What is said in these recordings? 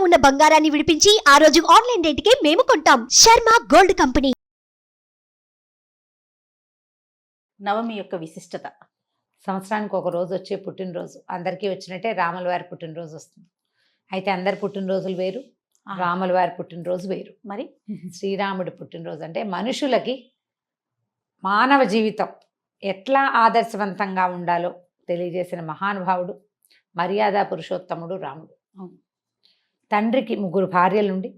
ఉన్న బంగారాన్ని విడిపించి ఆ రోజు ఆన్లైన్ రేటుకే మేము కొంటాం. Sharma gold company. నవమి యొక్క విశిష్టత. సంవత్సరానికి ఒక రోజు వచ్చే పుట్టినరోజు అందరికీ వచ్చినట్టే రాముల వారి పుట్టినరోజు వస్తుంది. అయితే అందరి పుట్టినరోజులు వేరు, రాముల వారి పుట్టినరోజు వేరు. మరి శ్రీరాముడి పుట్టినరోజు అంటే మనుషులకి మానవ జీవితం ఎట్లా ఆదర్శవంతంగా ఉండాలో తెలియజేసిన మహానుభావుడు, మర్యాద పురుషోత్తముడు రాముడు. తండ్రికి 3 భార్యలుండి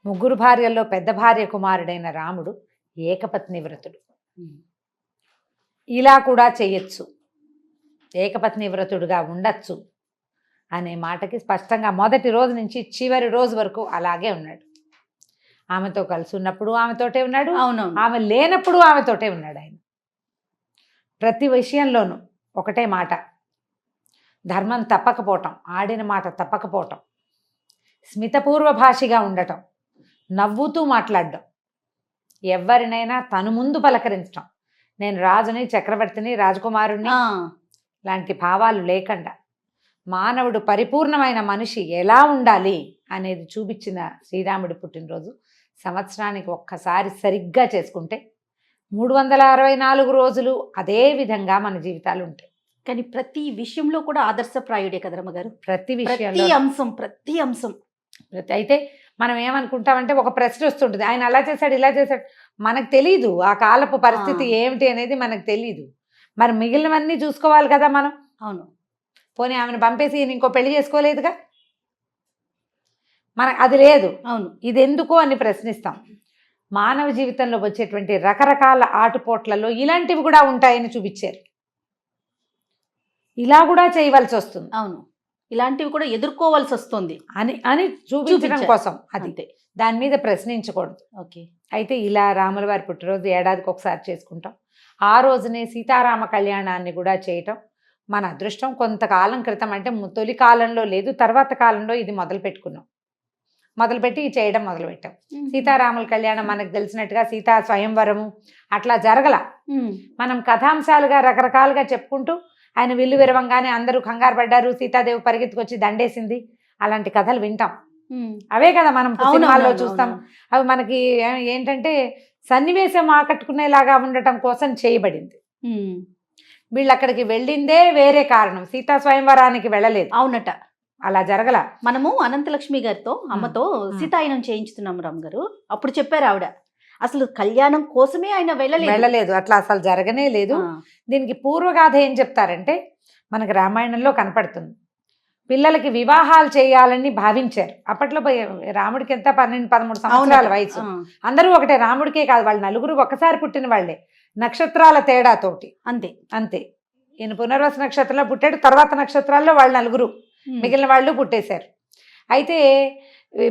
3 భార్యల్లో పెద్ద భార్య కుమారుడైన రాముడు ఏకపత్ని వ్రతుడు. ఇలా కూడా చేయొచ్చు, ఏకపత్ని వ్రతుడుగా ఉండొచ్చు అనే మాటకి స్పష్టంగా మొదటి రోజు నుంచి చివరి రోజు వరకు అలాగే ఉన్నాడు. ఆమెతో కలిసి ఉన్నప్పుడు ఆమెతోటే ఉన్నాడు, అవునవును, ఆమె లేనప్పుడు ఆమెతోటే ఉన్నాడు. ఆయన ప్రతి విషయంలోనూ ఒకటే మాట, ధర్మం తప్పకపోవటం, ఆడిన మాట తప్పకపోవటం, స్మితపూర్వ భాషిగా ఉండటం, నవ్వుతూ మాట్లాడడం, ఎవరినైనా తను ముందు పలకరించటం, నేను రాజుని, చక్రవర్తిని, రాజకుమారుణ్ణి లాంటి భావాలు లేకుండా మానవుడు పరిపూర్ణమైన మనిషి ఎలా ఉండాలి అనేది చూపించిన శ్రీరాముడి పుట్టినరోజు సంవత్సరానికి ఒక్కసారి సరిగ్గా చేసుకుంటే 364 రోజులు అదే విధంగా మన జీవితాలు ఉంటాయి. కానీ ప్రతి విషయంలో కూడా ఆదర్శప్రాయుడే కదా రమ్మగారు. ప్రతి విషయంలో ప్రతి అంశం అయితే మనం ఏమనుకుంటామంటే ఒక ప్రశ్న వస్తుంటుంది, ఆయన అలా చేశాడు ఇలా చేశాడు, మనకు తెలీదు ఆ కాలపు పరిస్థితి ఏమిటి అనేది మనకు తెలీదు. మరి మిగిలినవన్నీ చూసుకోవాలి కదా మనం. అవును, పోనీ ఆమెను పంపేసి ఇంకో పెళ్లి చేసుకోలేదుగా, మనకు అది లేదు. అవును, ఇది ఎందుకు అని ప్రశ్నిస్తాం. మానవ జీవితంలో వచ్చేటువంటి రకరకాల ఆటుపోట్లలో ఇలాంటివి కూడా ఉంటాయని చూపించారు. ఇలా కూడా చేయవలసి వస్తుంది, అవును, ఇలాంటివి కూడా ఎదుర్కోవాల్సి వస్తుంది అని అని చూపించడం కోసం. అది అంతే, దాని మీద ప్రశ్నించకూడదు. ఓకే. అయితే ఇలా రాముల వారి పుట్టినరోజు ఏడాదికి ఒకసారి చేసుకుంటాం. ఆ రోజునే సీతారామ కళ్యాణాన్ని కూడా చేయటం మన అదృష్టం. కొంతకాలం క్రితం అంటే తొలి కాలంలో లేదు, తర్వాత కాలంలో ఇది మొదలుపెట్టి చేయడం మొదలుపెట్టాం. సీతారాముల కళ్యాణం మనకు తెలిసినట్టుగా సీతా స్వయంవరము అట్లా జరగల. మనం కథాంశాలుగా రకరకాలుగా చెప్పుకుంటూ ఆయన విల్లు విరవంగానే అందరూ కంగారు పడ్డారు, సీతాదేవి పరిగెత్తుకొచ్చి దండేసింది, అలాంటి కథలు వింటాం. అవే కదా మనం సినిమాల్లో చూస్తాం. అవి మనకి ఏంటంటే సన్నివేశం ఆకట్టుకునేలాగా ఉండటం కోసం చేయబడింది. వీళ్ళు అక్కడికి వెళ్ళిందే వేరే కారణం, సీతా స్వయంవరానికి వెళ్ళలేదు. అవునట, అలా జరగల. మనము అనంతలక్ష్మి గారితో అమ్మతో సీతాయనం చేయించుతున్నాం రామ్ గారు. అప్పుడు చెప్పారు ఆవిడ, అసలు కళ్యాణం కోసమే ఆయన వెళ్ళలేదు, అట్లా అసలు జరగనే లేదు. దీనికి పూర్వగాథ ఏం చెప్తారంటే మనకి రామాయణంలో కనపడుతుంది. పిల్లలకి వివాహాలు చేయాలని భావించారు. అప్పట్లో రాముడికి ఎంత 12-13 సంవత్సరాల వయసు. అందరూ ఒకటే, రాముడికే కాదు, వాళ్ళు నలుగురు ఒక్కసారి పుట్టిన వాళ్ళే, నక్షత్రాల తేడాతోటి. అంతే ఈయన పునర్వసు నక్షత్రంలో పుట్టాడు, తర్వాత నక్షత్రాల్లో వాళ్ళు నలుగురు, మిగిలిన వాళ్ళు పుట్టేశారు. అయితే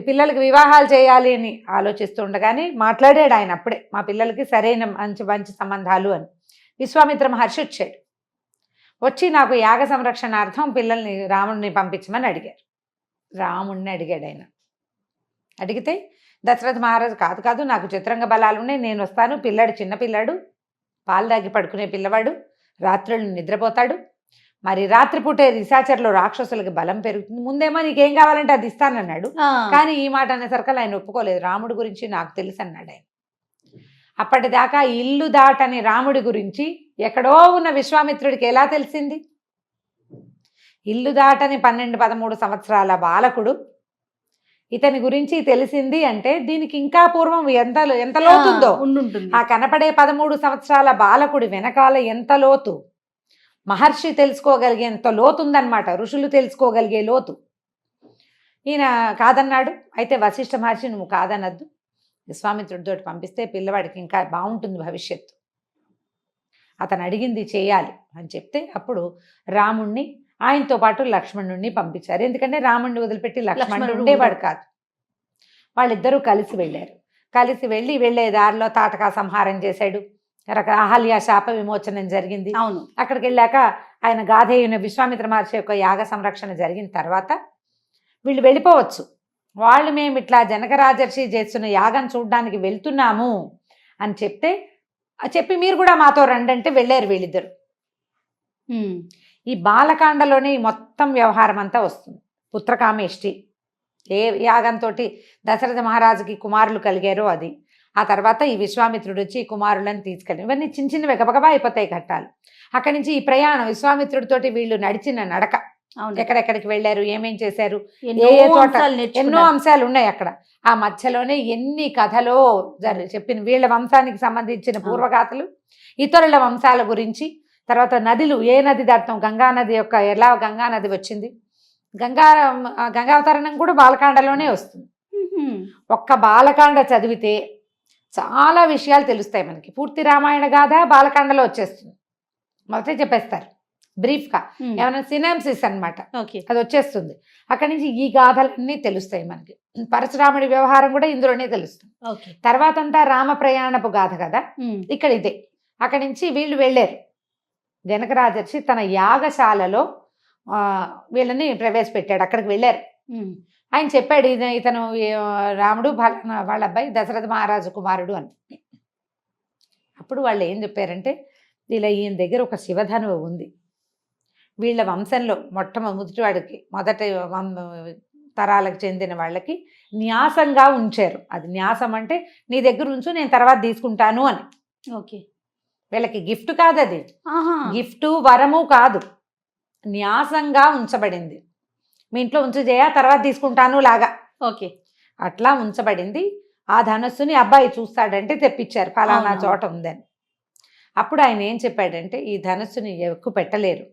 పిల్లలకి వివాహాలు చేయాలి అని ఆలోచిస్తూ ఉండగానే మాట్లాడాడు ఆయన అప్పుడే, మా పిల్లలకి సరైన మంచి సంబంధాలు అని. విశ్వామిత్ర మహర్షి వచ్చాడు, వచ్చి నాకు యాగ సంరక్షణార్థం పిల్లల్ని రాముడిని పంపించమని అడిగారు. రాముడిని అడిగాడు ఆయన. అడిగితే దశరథ మహారాజు కాదు నాకు చతురంగ బలాలు ఉన్నాయి, నేను వస్తాను, పిల్లాడు చిన్నపిల్లాడు, పాలు దాగి పడుకునే పిల్లవాడు, రాత్రులు నిద్రపోతాడు, మరి రాత్రిపూటే నిశాచరులు రాక్షసులకి బలం పెరుగుతుంది, ముందేమో నీకేం కావాలంటే అది ఇస్తానన్నాడు. కానీ ఈ మాట అనేసరికి ఆయన ఒప్పుకోలేదు. రాముడి గురించి నాకు తెలుసు అన్నాడు ఆయన. అప్పటిదాకా ఇల్లు దాటని రాముడి గురించి ఎక్కడో ఉన్న విశ్వామిత్రుడికి ఎలా తెలిసింది? ఇల్లు దాటని 12-13 సంవత్సరాల బాలకుడు ఇతని గురించి తెలిసింది అంటే దీనికి ఇంకా పూర్వం ఎంత లోతుందో. ఆ కనపడే 13 సంవత్సరాల బాలకుడి వెనకాల ఎంత లోతు, మహర్షి తెలుసుకోగలిగేంత లోతుందన్నమాట, ఋషులు తెలుసుకోగలిగే లోతు. ఈయన కాదన్నాడు. అయితే వశిష్ఠ మహర్షి నువ్వు కాదనద్దు, విశ్వామిత్రుడితో పంపిస్తే పిల్లవాడికి ఇంకా బాగుంటుంది భవిష్యత్తు, అతను అడిగింది చేయాలి అని చెప్తే అప్పుడు రాముణ్ణి ఆయనతో పాటు లక్ష్మణుడిని పంపించారు. ఎందుకంటే రాముడిని వదిలిపెట్టి లక్ష్మణుడు ఉండేవాడు కాదు. వాళ్ళిద్దరూ కలిసి వెళ్ళారు. కలిసి వెళ్ళే దారిలో తాటకా సంహారం చేశాడు, అహల్య శాప విమోచనం జరిగింది. అవును, అక్కడికి వెళ్ళాక ఆయన గాధేయుని విశ్వామిత్ర మహర్షి యొక్క యాగ సంరక్షణ జరిగిన తర్వాత వీళ్ళు వెళ్ళిపోవచ్చు. వాళ్ళు మేము ఇట్లా జనక రాజర్షి చేస్తున్న యాగం చూడడానికి వెళ్తున్నాము అని చెప్పి మీరు కూడా మాతో రండి అంటే వెళ్ళారు వీళ్ళిద్దరు. ఈ బాలకాండలోనే ఈ మొత్తం వ్యవహారం అంతా వస్తుంది. పుత్రకామేష్టి, ఏ యాగంతో దశరథ మహారాజుకి కుమారులు కలిగారో అది. ఆ తర్వాత ఈ విశ్వామిత్రుడు వచ్చి ఈ కుమారులను తీసుకెళ్ళి, ఇవన్నీ చిన్న చిన్నవి గబగబా అయిపోతాయి ఘట్టాలు. అక్కడి నుంచి ఈ ప్రయాణం విశ్వామిత్రుడితోటి వీళ్ళు నడిచిన నడక, ఎక్కడెక్కడికి వెళ్ళారు, ఏమేం చేశారు, ఏ ఏ చోట ఎన్నో అంశాలు ఉన్నాయి అక్కడ. ఆ మధ్యలోనే ఎన్ని కథలో చెప్పిన వీళ్ళ వంశానికి సంబంధించిన పూర్వగాథలు, ఇతరుల వంశాల గురించి, తర్వాత నదులు, ఏ నది దాటం, గంగానది యొక్క ఎలా గంగానది వచ్చింది, గంగావతరణం కూడా బాలకాండలోనే వస్తుంది. ఒక్క బాలకాండ చదివితే చాలా విషయాలు తెలుస్తాయి మనకి. పూర్తి రామాయణ గాథ బాలకాండలో వచ్చేస్తుంది, మొదట చెప్పేస్తారు బ్రీఫ్గా, ఏమైనా సినాప్సిస్ అనమాట, అది వచ్చేస్తుంది. అక్కడి నుంచి ఈ గాథలన్నీ తెలుస్తాయి మనకి. పరశురాముడి వ్యవహారం కూడా ఇందులోనే తెలుస్తుంది. తర్వాత అంతా రామ ప్రయాణపు గాథ కదా, ఇక్కడ ఇదే. అక్కడి నుంచి వీళ్ళు వెళ్ళారు. జనక రాజర్షి తన యాగశాలలో వీళ్ళని ప్రవేశపెట్టాడు, అక్కడికి వెళ్ళారు. ఆయన చెప్పాడు, ఇతను రాముడు వాళ్ళ అబ్బాయి దశరథ మహారాజు కుమారుడు అని. అప్పుడు వాళ్ళు ఏం చెప్పారంటే, ఇలా ఈయన దగ్గర ఒక శివధనువు ఉంది, వీళ్ళ వంశంలో మొట్టమొదటి వాడికి, మొదటి తరాలకు చెందిన వాళ్ళకి న్యాసంగా ఉంచారు. అది న్యాసం అంటే నీ దగ్గర ఉంచు, నేను తర్వాత తీసుకుంటాను అని. ఓకే, వీళ్ళకి గిఫ్ట్ కాదు అది, గిఫ్ట్ వరము కాదు, న్యాసంగా ఉంచబడింది. మీ ఇంట్లో ఉంచు చేయ, తర్వాత తీసుకుంటాను లాగా. ఓకే, అట్లా ఉంచబడింది. ఆ ధనస్సుని అబ్బాయి చూస్తాడంటే తెప్పించారు, ఫలానా చోట ఉందని. అప్పుడు ఆయన ఏం చెప్పాడంటే, ఈ ధనస్సుని ఎక్కువ పెట్టలేరు,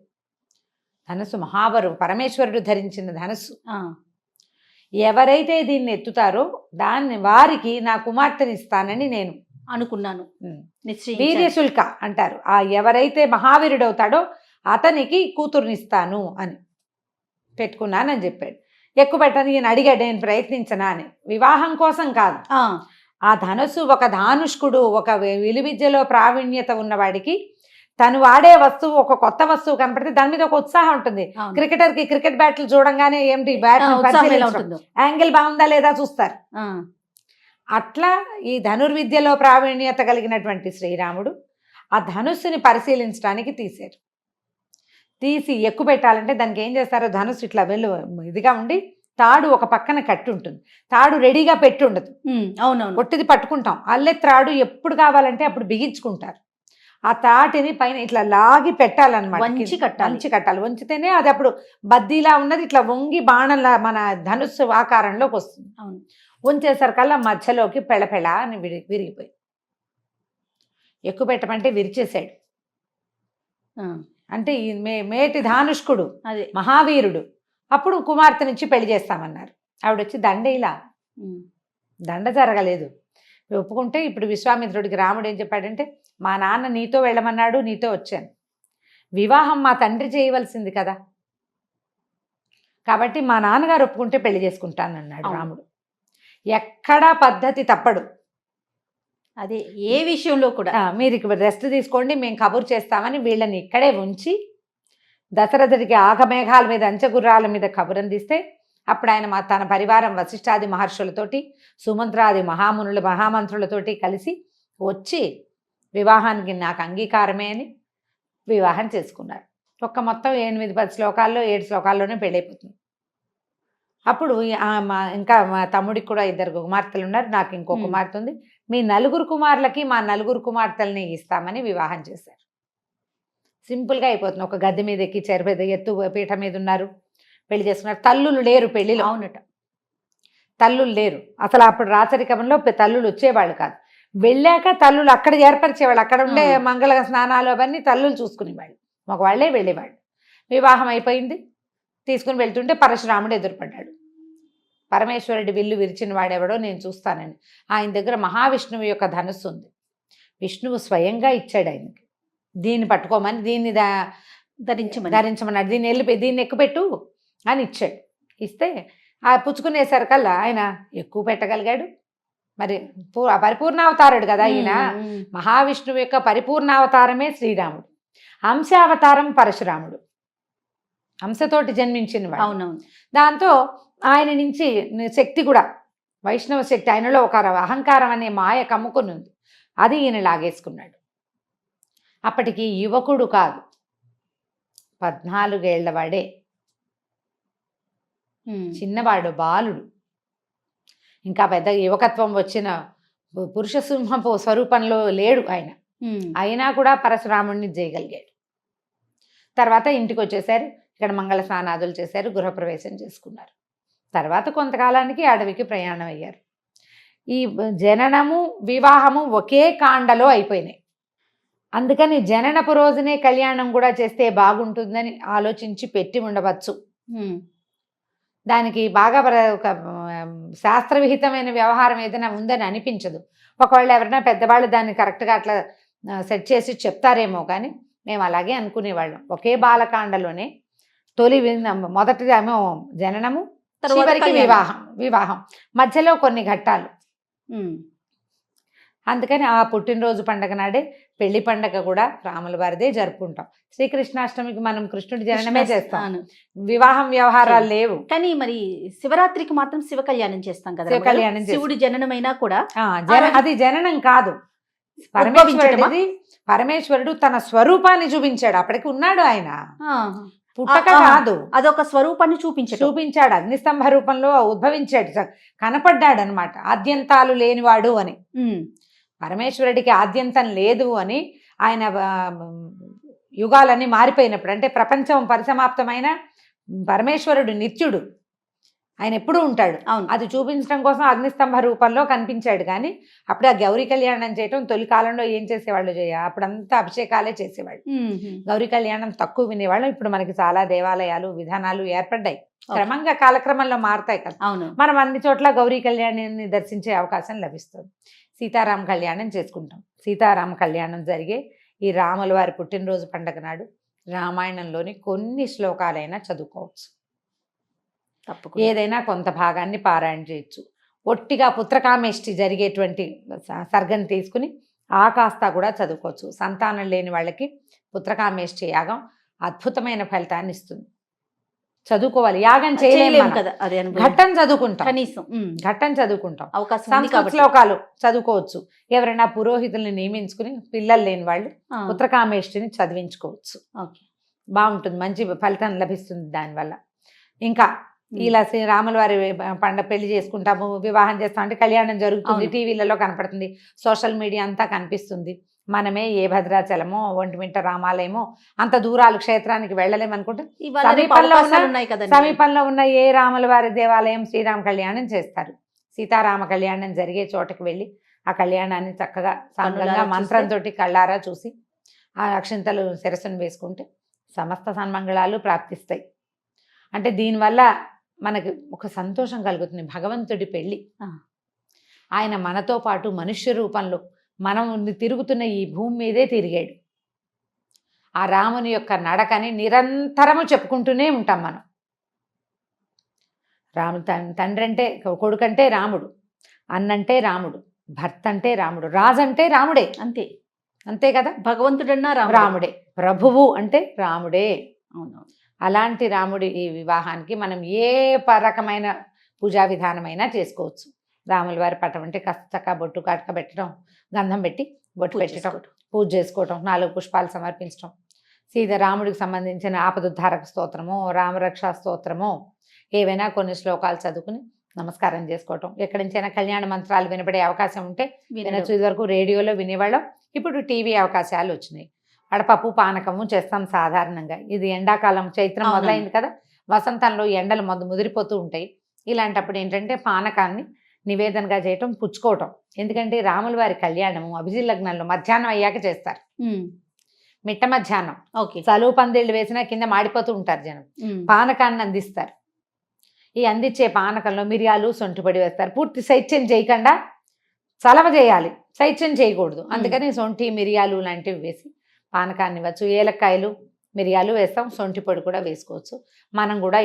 ధనస్సు మహాబరువు, పరమేశ్వరుడు ధరించిన ధనస్సు, ఎవరైతే దీన్ని ఎత్తుతారో వారికి నా కుమార్తెని ఇస్తానని నేను అనుకున్నాను. వీర్యశుల్క అంటారు, ఆ ఎవరైతే మహావీరుడవుతాడో అతనికి కూతుర్నిస్తాను అని పెట్టుకున్నానని చెప్పాడు. ఎక్కువ పెట్టని ఈయన అడిగాడు, నేను ప్రయత్నించనా అని. వివాహం కోసం కాదు, ఆ ధనస్సు ఒక ధానుష్కుడు, ఒక విలువిద్యలో ప్రావీణ్యత ఉన్నవాడికి తను వాడే వస్తువు, ఒక కొత్త వస్తువు కనపడితే దాని మీద ఒక ఉత్సాహం ఉంటుంది. క్రికెటర్కి క్రికెట్ బ్యాట్లు చూడంగానే ఏమిటి బ్యాట్ యాంగిల్ బాగుందా లేదా చూస్తారు. అట్లా ఈ ధనుర్విద్యలో ప్రావీణ్యత కలిగినటువంటి శ్రీరాముడు ఆ ధనుస్సుని పరిశీలించడానికి తీసి ఎక్కువ పెట్టాలంటే దానికి ఏం చేస్తారో, ధనుస్సు ఇట్లా ఇదిగా ఉండి తాడు ఒక పక్కన కట్టి ఉంటుంది, తాడు రెడీగా పెట్టి ఉండదు. అవునవును, ఒట్టిది పట్టుకుంటాం, అల్లె త్రాడు ఎప్పుడు కావాలంటే అప్పుడు బిగించుకుంటారు. ఆ తాటిని పైన ఇట్లా లాగి పెట్టాలన్నమాట, వంచి కట్టాలి. వంచితేనే అది అప్పుడు బద్దీలా ఉన్నది ఇట్లా వంగి బాణంలా మన ధనుస్సు ఆకారంలోకి వస్తుంది. అవును, వంచేసరికల్లా మధ్యలోకి పెళపెళ అని విరిగిపోయి, ఎక్కువ పెట్టమంటే విరిచేశాడు. అంటే ఈ మేటి ధానుష్కుడు, మహావీరుడు. అప్పుడు కుమార్తె నుంచి పెళ్లి చేస్తామన్నారు. ఆవిడొచ్చి దండేలా, దండ జరగలేదు. ఒప్పుకుంటే ఇప్పుడు విశ్వామిత్రుడికి రాముడు ఏం చెప్పాడంటే, మా నాన్న నీతో వెళ్ళమన్నాడు, నీతో వచ్చాను, వివాహం మా తండ్రి చేయవలసింది కదా, కాబట్టి మా నాన్నగారు ఒప్పుకుంటే పెళ్లి చేసుకుంటానన్నాడు రాముడు. ఎక్కడా పద్ధతి తప్పడు, అదే ఏ విషయంలో కూడా. మీరు ఇక్కడ రెస్ట్ తీసుకోండి, మేము కబురు చేస్తామని వీళ్ళని ఇక్కడే ఉంచి దశరథుడికి ఆగమేఘాల మీద అంచగుర్రాల మీద కబురు అందిస్తే, అప్పుడు ఆయన తన పరివారం వశిష్ఠాది మహర్షులతోటి, సుమంత్రాది మహామంత్రులతోటి కలిసి వచ్చి వివాహానికి నాకు అంగీకారమే అని వివాహం చేసుకున్నారు. మొత్తం 8-10 శ్లోకాల్లో 7 శ్లోకాల్లోనే పెళ్ళైపోతుంది. అప్పుడు ఇంకా మా తమ్ముడికి కూడా 2 కుమార్తెలు ఉన్నారు, నాకు ఇంకో కుమార్తె ఉంది, మీ 4 కుమారులకి మా 4 కుమార్తెల్ని ఇస్తామని వివాహం చేశారు. సింపుల్గా అయిపోతుంది. ఒక గద్దె మీద ఎక్కి ఎత్తు పీఠ మీద ఉన్నారు, పెళ్లి చేసుకున్నారు. తల్లులు లేరు పెళ్లిలో. అవునట, తల్లులు లేరు అసలు. అప్పుడు రాచరికంలో తల్లులు వచ్చేవాళ్ళు కాదు, వెళ్ళాక తల్లులు అక్కడ ఏర్పరిచేవాళ్ళు. అక్కడ ఉండే మంగళ స్నానాలు అవన్నీ తల్లులు చూసుకునేవాళ్ళు, మగవాళ్లే వెళ్ళేవాళ్ళు. వివాహం అయిపోయింది, తీసుకుని వెళ్తుంటే పరశురాముడు ఎదురుపడ్డాడు. పరమేశ్వరుడి విల్లు విరిచిన వాడెవడో నేను చూస్తానని. ఆయన దగ్గర మహావిష్ణువు యొక్క ధనుస్సు ఉంది, విష్ణువు స్వయంగా ఇచ్చాడు ఆయనకి, దీన్ని పట్టుకోమని, దీన్ని ధరించమన్నాడు, దీన్ని ఎక్కుపెట్టు అని ఇచ్చాడు. ఇస్తే ఆ పుచ్చుకునేసరికల్లా ఆయన ఎక్కువ పెట్టగలిగాడు. మరి పరిపూర్ణావతారుడు కదా ఈయన, మహావిష్ణువు యొక్క పరిపూర్ణావతారమే శ్రీరాముడు, అంశావతారం పరశురాముడు, అంశతోటి జన్మించిన వాడు. అవునవును. దాంతో ఆయన నుంచి శక్తి కూడా, వైష్ణవ శక్తి, ఆయనలో ఒక అహంకారం అనే మాయ కమ్ముకుని ఉంది, అది ఈయన లాగేసుకున్నాడు. అప్పటికి యువకుడు కాదు, 14 ఏళ్ల వాడే. చిన్నవాడు, బాలుడు, ఇంకా పెద్ద యువకత్వం వచ్చిన పురుష సింహపు స్వరూపంలో లేడు ఆయన. అయినా కూడా పరశురాముడిని చేయగలిగాడు. తర్వాత ఇంటికి వచ్చేసారు, ఇక్కడ మంగళ స్నానాదులు చేశారు, గృహప్రవేశం చేసుకున్నారు. తర్వాత కొంతకాలానికి అడవికి ప్రయాణం అయ్యారు. ఈ జననము వివాహము ఒకే కాండలో అయిపోయినాయి. అందుకని జననపు రోజునే కళ్యాణం కూడా చేస్తే బాగుంటుందని ఆలోచించి పెట్టి ఉండవచ్చు. దానికి బాగా ఒక శాస్త్రవిహితమైన వ్యవహారం ఏదైనా ఉందని అనిపించదు. ఒకవేళ ఎవరైనా పెద్దవాళ్ళు దాన్ని కరెక్ట్గా అట్లా సెట్ చేసి చెప్తారేమో, కానీ మేము అలాగే అనుకునేవాళ్ళం. ఒకే బాలకాండలోనే మొదటిదేమో జననము, చివరికి వివాహం మధ్యలో కొన్ని ఘట్టాలు. అందుకని ఆ పుట్టినరోజు పండగ నాడే పెళ్లి పండగ కూడా రాముల వారిదే జరుపుకుంటాం. శ్రీకృష్ణాష్టమికి మనం కృష్ణుడి జననమే చేస్తాం, వివాహం వ్యవహారాలు లేవు. కానీ మరి శివరాత్రికి మాత్రం శివ కళ్యాణం చేస్తాం కదా. శివ కళ్యాణం, శివుడి జననమైనా కూడా అది జననం కాదు, పరమేశ్వరుడు తన స్వరూపాన్ని చూపించాడు. అప్పటికి ఉన్నాడు ఆయన, పుట్టక కాదు, అదొక స్వరూపాన్ని చూపించాడు. అగ్నిస్తంభ రూపంలో ఉద్భవించాడు, కనపడ్డాడు అనమాట. ఆద్యంతాలు లేనివాడు అని. పరమేశ్వరుడికి ఆద్యంతం లేదు అని ఆయన యుగాలన్నీ మారిపోయినప్పుడు, అంటే ప్రపంచం పరిసమాప్తమైన పరమేశ్వరుడు నిత్యుడు, ఆయన ఎప్పుడూ ఉంటాడు. అది చూపించడం కోసం అగ్నిస్తంభ రూపంలో కనిపించాడు. కానీ అప్పుడు ఆ గౌరీ కళ్యాణం చేయటం తొలి కాలంలో ఏం చేసేవాళ్ళు అప్పుడంతా అభిషేకాలే చేసేవాళ్ళు. గౌరీ కళ్యాణం తక్కువ వినేవాళ్ళు. ఇప్పుడు మనకి చాలా దేవాలయాలు, విధానాలు ఏర్పడ్డాయి, క్రమంగా కాలక్రమంలో మారుతాయి కదా. మనం అన్ని చోట్ల గౌరీ కళ్యాణాన్ని దర్శించే అవకాశం లభిస్తుంది. సీతారామ కళ్యాణం చేసుకుంటాం. సీతారామ కళ్యాణం జరిగే ఈ రాముల వారి పుట్టినరోజు పండుగ నాడు రామాయణంలోని కొన్ని శ్లోకాలైనా చదువుకోవచ్చు. ఏదైనా కొంత భాగాన్ని పారాయణ చేయొచ్చు. ఒట్టిగా పుత్రకామేష్టి జరిగేటువంటి సర్గం తీసుకుని ఆ కాస్త కూడా చదువుకోవచ్చు. సంతానం లేని వాళ్ళకి పుత్రకామేష్టి యాగం అద్భుతమైన ఫలితాన్ని ఇస్తుంది. చదువుకోవాలి, యాగం చేయలేము కదా, ఘట్టం చదువుకుంటాం, కనీసం ఘట్టం చదువుకుంటాం. సంస్కృత శ్లోకాలు చదువుకోవచ్చు. ఎవరైనా పురోహితుల్ని నియమించుకుని పిల్లలు లేని వాళ్ళు పుత్రకామేష్టిని చదివించుకోవచ్చు. బాగుంటుంది, మంచి ఫలితం లభిస్తుంది దానివల్ల. ఇంకా ఇలా శ్రీరాముల వారి పెళ్లి చేసుకుంటాము, వివాహం చేస్తాం అంటే కళ్యాణం జరుగుతుంది, టీవీలలో కనపడుతుంది, సోషల్ మీడియా అంతా కనిపిస్తుంది. మనమే ఏ భద్రాచలమో ఒంటిమిట్ట రామాలయమో అంత దూరాలు క్షేత్రానికి వెళ్ళలేమనుకుంటే సమీపంలో ఉన్న ఏ రాముల వారి దేవాలయం శ్రీరామ కళ్యాణం చేస్తారు. సీతారామ కళ్యాణం జరిగే చోటకి వెళ్ళి ఆ కళ్యాణాన్ని చక్కగా సాంగంగా మంత్రంతో కళ్ళారా చూసి ఆ అక్షింతలు శిరస్సును వేసుకుంటే సమస్త సన్మంగళాలు ప్రాప్తిస్తాయి. అంటే దీనివల్ల మనకి ఒక సంతోషం కలుగుతుంది. భగవంతుడి పెళ్ళి, ఆయన మనతో పాటు మనుష్య రూపంలో మనం తిరుగుతున్న ఈ భూమి మీదే తిరిగాడు. ఆ రాముని యొక్క నడకని నిరంతరము చెప్పుకుంటూనే ఉంటాం మనం. రాముడు తండ్రి అంటే, కొడుకంటే రాముడు, అన్నంటే రాముడు, భర్త అంటే రాముడు, రాజు అంటే రాముడే, అంతే కదా. భగవంతుడన్నా రాముడే, ప్రభువు అంటే రాముడే. అలాంటి రాముడి ఈ వివాహానికి మనం ఏ రకమైన పూజా విధానమైనా చేసుకోవచ్చు. రాముల వారి పటం అంటే కాస్త చక్క బొట్టు కాటక పెట్టడం, గంధం పెట్టి బొట్టు పెట్టడం, పూజ చేసుకోవటం, 4 పుష్పాలు సమర్పించడం, రాముడికి సంబంధించిన ఆపదుద్ధారక స్తోత్రమో రామరక్షా స్తోత్రమో ఏవైనా కొన్ని శ్లోకాలు చదువుకుని నమస్కారం చేసుకోవటం. ఎక్కడి నుంచైనా కళ్యాణ మంత్రాలు వినపడే అవకాశం ఉంటే వినొచ్చు. ఇదివరకు రేడియోలో వినేవాళ్ళం, ఇప్పుడు టీవీ అవకాశాలు వచ్చినాయి. వడపప్పు పానకము చేస్తాం సాధారణంగా. ఇది ఎండాకాలం, చైత్రం మొదలైంది కదా, వసంతంలో ఎండలు ముదిరిపోతూ ఉంటాయి. ఇలాంటప్పుడు ఏంటంటే పానకాన్ని నివేదనగా చేయటం, పుచ్చుకోవటం. ఎందుకంటే రాముల వారి కళ్యాణము అభిజిత్ లగ్నంలో మధ్యాహ్నం అయ్యాక చేస్తారు, మిట్ట మధ్యాహ్నం. చలువు పందిళ్ళు వేసినా కింద మాడిపోతూ ఉంటారు జనం. పానకాన్ని అందిస్తారు. ఈ అందించే పానకంలో మిరియాలు, సొంఠి వేస్తారు. పూర్తి శైత్యం చేయకుండా చలవ చేయాలి, శైత్యం చేయకూడదు. అందుకని సొంఠి, మిరియాలు లాంటివి వేసి పానకాన్ని ఇవ్వచ్చు. ఏలక్కాయలు, మిరియాలు వేస్తాం, సొంఠి పొడి కూడా వేసుకోవచ్చు. మనం కూడా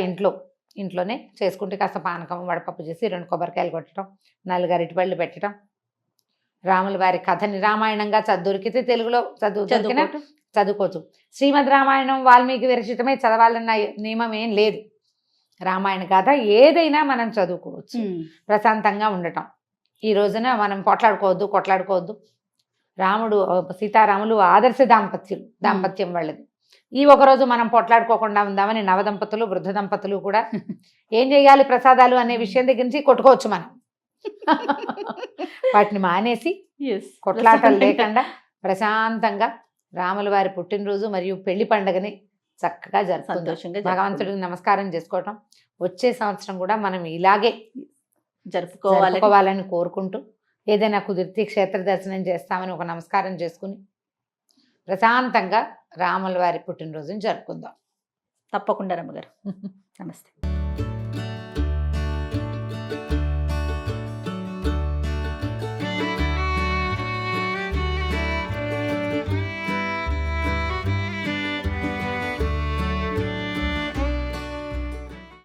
ఇంట్లోనే చేసుకుంటే కాస్త పానకం, వడపప్పు చేసి 2 కొబ్బరికాయలు కొట్టడం, 4 అరటిపళ్ళు పెట్టడం, రాముల వారి కథని రామాయణంగా దొరికితే తెలుగులో చదువుకోవచ్చు. శ్రీమద్ రామాయణం వాల్మీకి విరచితమే చదవాలన్న నియమం ఏం లేదు. రామాయణ కథ ఏదైనా మనం చదువుకోవచ్చు, ప్రశాంతంగా ఉండటం. ఈ రోజున మనం కొట్లాడుకోవద్దు. రాముడు, సీతారాములు ఆదర్శ దాంపత్యం వాళ్ళది. ఈ ఒకరోజు మనం పొట్లాడుకోకుండా ఉందామని నవదంపతులు వృద్ధ దంపతులు కూడా ఏం చేయాలి ప్రసాదాలు అనే విషయం దగ్గర నుంచి కొట్టుకోవచ్చు మనం. వాటిని మానేసి కొట్లాటలు లేకుండా ప్రశాంతంగా రాముల వారి పుట్టినరోజు మరియు పెళ్లి పండుగని చక్కగా సంతోషంగా భగవంతుడికి నమస్కారం చేసుకోవటం. వచ్చే సంవత్సరం కూడా మనం ఇలాగే జరుపుకోవాలి జరుపుకోవాలని కోరుకుంటూ, ఏదైనా కుదిరితే క్షేత్ర దర్శనం చేస్తామని ఒక నమస్కారం చేసుకుని ప్రశాంతంగా రాముల వారి పుట్టినరోజుని జరుపుకుందాం. తప్పకుండా రమ్మగారు. నమస్తే.